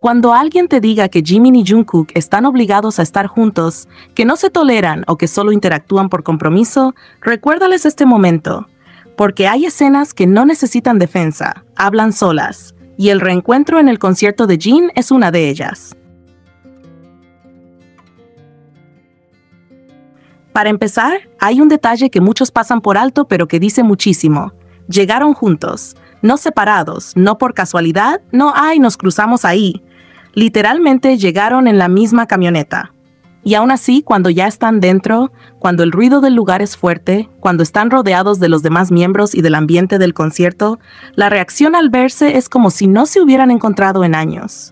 Cuando alguien te diga que Jimin y Jungkook están obligados a estar juntos, que no se toleran o que solo interactúan por compromiso, recuérdales este momento, porque hay escenas que no necesitan defensa, hablan solas, y el reencuentro en el concierto de Jin es una de ellas. Para empezar, hay un detalle que muchos pasan por alto pero que dice muchísimo. Llegaron juntos, no separados, no por casualidad, no ¡ay, nos cruzamos ahí! Literalmente llegaron en la misma camioneta. Y aún así, cuando ya están dentro, cuando el ruido del lugar es fuerte, cuando están rodeados de los demás miembros y del ambiente del concierto, la reacción al verse es como si no se hubieran encontrado en años.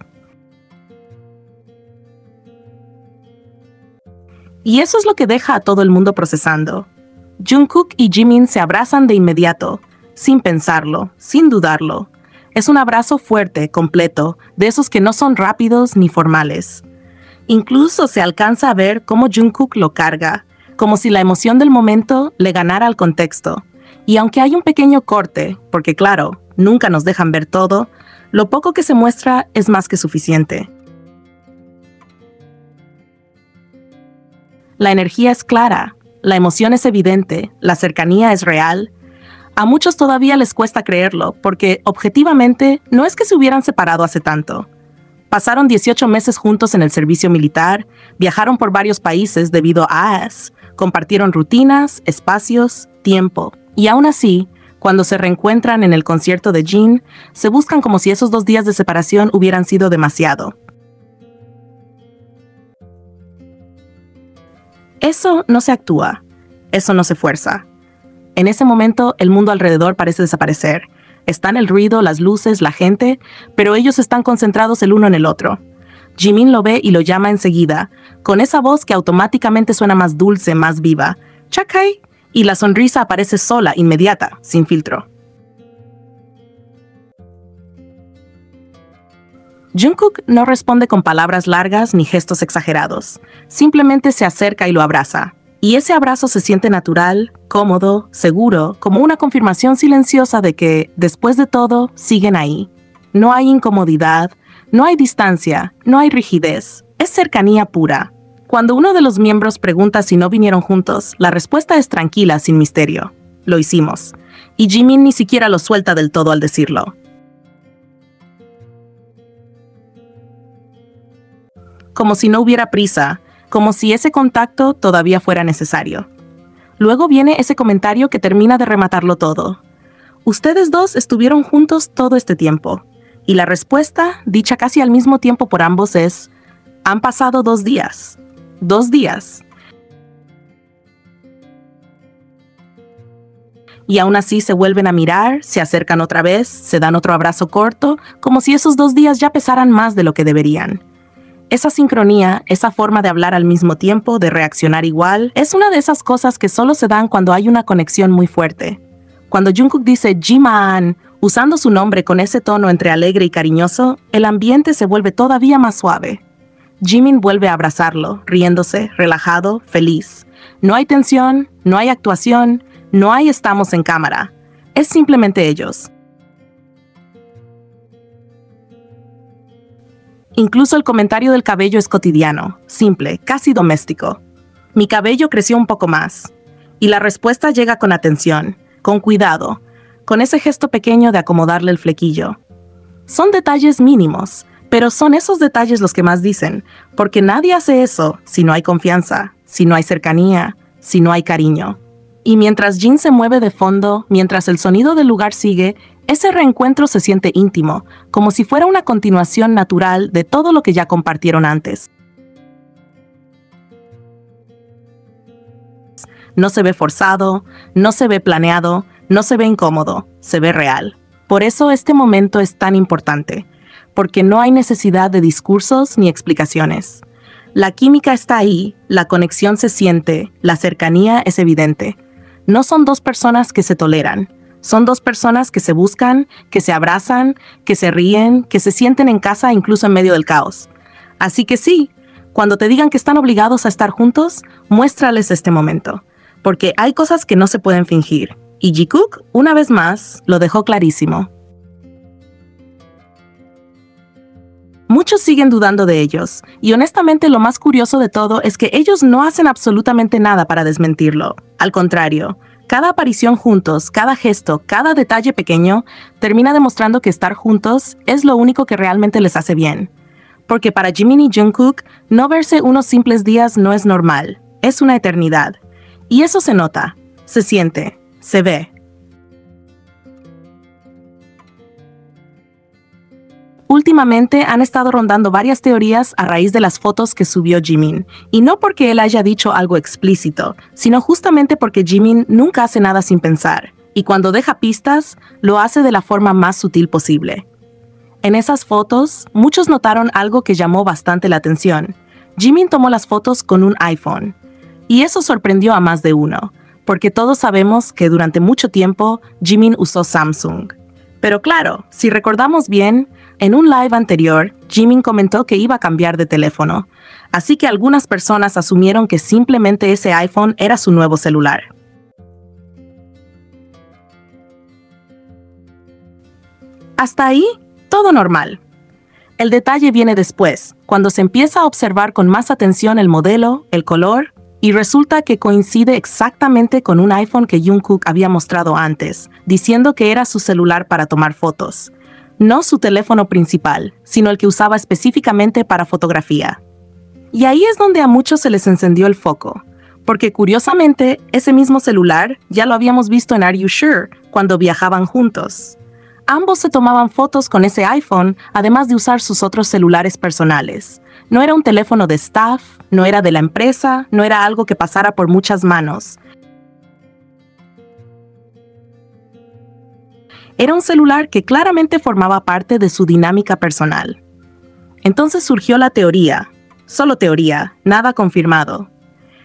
Y eso es lo que deja a todo el mundo procesando. Jungkook y Jimin se abrazan de inmediato, sin pensarlo, sin dudarlo. Es un abrazo fuerte, completo, de esos que no son rápidos ni formales. Incluso se alcanza a ver cómo Jungkook lo carga, como si la emoción del momento le ganara al contexto. Y aunque hay un pequeño corte, porque claro, nunca nos dejan ver todo, lo poco que se muestra es más que suficiente. La energía es clara, la emoción es evidente, la cercanía es real. A muchos todavía les cuesta creerlo, porque objetivamente no es que se hubieran separado hace tanto. Pasaron 18 meses juntos en el servicio militar, viajaron por varios países debido a AS, compartieron rutinas, espacios, tiempo. Y aún así, cuando se reencuentran en el concierto de Jin, se buscan como si esos 2 días de separación hubieran sido demasiado. Eso no se actúa, eso no se fuerza. En ese momento, el mundo alrededor parece desaparecer. Están el ruido, las luces, la gente, pero ellos están concentrados el uno en el otro. Jimin lo ve y lo llama enseguida, con esa voz que automáticamente suena más dulce, más viva. ¡Chakai! Y la sonrisa aparece sola, inmediata, sin filtro. Jungkook no responde con palabras largas ni gestos exagerados. Simplemente se acerca y lo abraza. Y ese abrazo se siente natural, cómodo, seguro, como una confirmación silenciosa de que, después de todo, siguen ahí. No hay incomodidad, no hay distancia, no hay rigidez. Es cercanía pura. Cuando uno de los miembros pregunta si no vinieron juntos, la respuesta es tranquila, sin misterio. Lo hicimos. Y Jimin ni siquiera lo suelta del todo al decirlo. Como si no hubiera prisa, como si ese contacto todavía fuera necesario. Luego viene ese comentario que termina de rematarlo todo. Ustedes dos estuvieron juntos todo este tiempo. Y la respuesta, dicha casi al mismo tiempo por ambos, es: han pasado 2 días. 2 días. Y aún así se vuelven a mirar, se acercan otra vez, se dan otro abrazo corto, como si esos 2 días ya pesaran más de lo que deberían. Esa sincronía, esa forma de hablar al mismo tiempo, de reaccionar igual, es una de esas cosas que solo se dan cuando hay una conexión muy fuerte. Cuando Jungkook dice Jiman, usando su nombre con ese tono entre alegre y cariñoso, el ambiente se vuelve todavía más suave. Jimin vuelve a abrazarlo, riéndose, relajado, feliz. No hay tensión, no hay actuación, no hay estamos en cámara. Es simplemente ellos. Incluso el comentario del cabello es cotidiano, simple, casi doméstico. Mi cabello creció un poco más. Y la respuesta llega con atención, con cuidado, con ese gesto pequeño de acomodarle el flequillo. Son detalles mínimos, pero son esos detalles los que más dicen, porque nadie hace eso si no hay confianza, si no hay cercanía, si no hay cariño. Y mientras Jin se mueve de fondo, mientras el sonido del lugar sigue, ese reencuentro se siente íntimo, como si fuera una continuación natural de todo lo que ya compartieron antes. No se ve forzado, no se ve planeado, no se ve incómodo, se ve real. Por eso este momento es tan importante, porque no hay necesidad de discursos ni explicaciones. La química está ahí, la conexión se siente, la cercanía es evidente. No son 2 personas que se toleran. Son 2 personas que se buscan, que se abrazan, que se ríen, que se sienten en casa incluso en medio del caos. Así que sí, cuando te digan que están obligados a estar juntos, muéstrales este momento. Porque hay cosas que no se pueden fingir. Y Jungkook, una vez más, lo dejó clarísimo. Muchos siguen dudando de ellos, y honestamente lo más curioso de todo es que ellos no hacen absolutamente nada para desmentirlo. Al contrario, cada aparición juntos, cada gesto, cada detalle pequeño, termina demostrando que estar juntos es lo único que realmente les hace bien. Porque para Jimin y Jungkook, no verse unos simples días no es normal, es una eternidad. Y eso se nota, se siente, se ve. Últimamente han estado rondando varias teorías a raíz de las fotos que subió Jimin, y no porque él haya dicho algo explícito, sino justamente porque Jimin nunca hace nada sin pensar, y cuando deja pistas, lo hace de la forma más sutil posible. En esas fotos, muchos notaron algo que llamó bastante la atención. Jimin tomó las fotos con un iPhone, y eso sorprendió a más de uno, porque todos sabemos que durante mucho tiempo Jimin usó Samsung. Pero claro, si recordamos bien, en un live anterior, Jimin comentó que iba a cambiar de teléfono, así que algunas personas asumieron que simplemente ese iPhone era su nuevo celular. Hasta ahí, todo normal. El detalle viene después, cuando se empieza a observar con más atención el modelo, el color, y resulta que coincide exactamente con un iPhone que Jungkook había mostrado antes, diciendo que era su celular para tomar fotos. No su teléfono principal, sino el que usaba específicamente para fotografía. Y ahí es donde a muchos se les encendió el foco, porque curiosamente, ese mismo celular ya lo habíamos visto en Are You Sure, cuando viajaban juntos. Ambos se tomaban fotos con ese iPhone, además de usar sus otros celulares personales. No era un teléfono de staff, no era de la empresa, no era algo que pasara por muchas manos. Era un celular que claramente formaba parte de su dinámica personal. Entonces surgió la teoría, solo teoría, nada confirmado,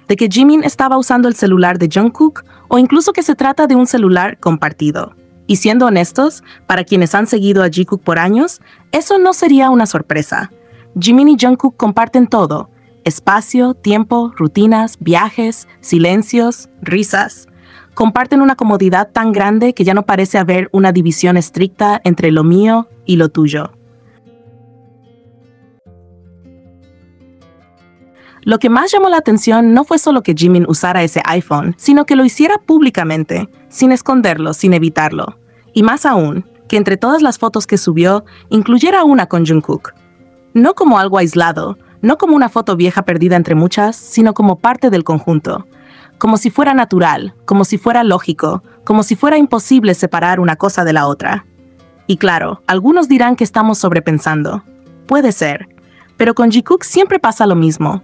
de que Jimin estaba usando el celular de Jungkook o incluso que se trata de un celular compartido. Y siendo honestos, para quienes han seguido a Jikook por años, eso no sería una sorpresa. Jimin y Jungkook comparten todo: espacio, tiempo, rutinas, viajes, silencios, risas. Comparten una comodidad tan grande que ya no parece haber una división estricta entre lo mío y lo tuyo. Lo que más llamó la atención no fue solo que Jimin usara ese iPhone, sino que lo hiciera públicamente, sin esconderlo, sin evitarlo. Y más aún, que entre todas las fotos que subió, incluyera una con Jungkook. No como algo aislado, no como una foto vieja perdida entre muchas, sino como parte del conjunto. Como si fuera natural, como si fuera lógico, como si fuera imposible separar una cosa de la otra. Y claro, algunos dirán que estamos sobrepensando. Puede ser, pero con Jikook siempre pasa lo mismo.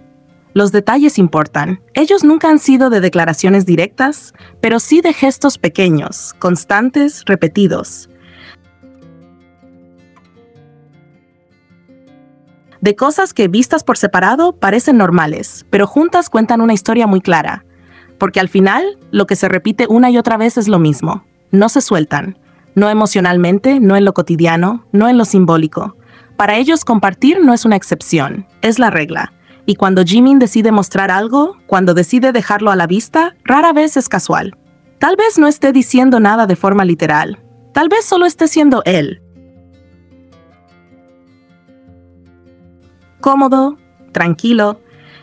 Los detalles importan. Ellos nunca han sido de declaraciones directas, pero sí de gestos pequeños, constantes, repetidos. De cosas que vistas por separado parecen normales, pero juntas cuentan una historia muy clara. Porque al final, lo que se repite una y otra vez es lo mismo. No se sueltan. No emocionalmente, no en lo cotidiano, no en lo simbólico. Para ellos compartir no es una excepción, es la regla. Y cuando Jimin decide mostrar algo, cuando decide dejarlo a la vista, rara vez es casual. Tal vez no esté diciendo nada de forma literal. Tal vez solo esté siendo él. Cómodo, tranquilo,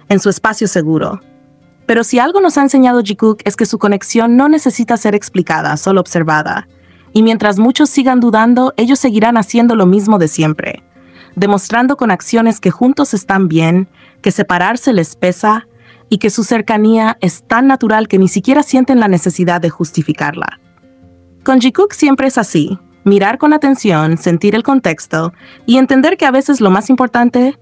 en su espacio seguro. Pero si algo nos ha enseñado Jikook es que su conexión no necesita ser explicada, solo observada. Y mientras muchos sigan dudando, ellos seguirán haciendo lo mismo de siempre. Demostrando con acciones que juntos están bien, que separarse les pesa y que su cercanía es tan natural que ni siquiera sienten la necesidad de justificarla. Con Jikook siempre es así: mirar con atención, sentir el contexto y entender que a veces lo más importante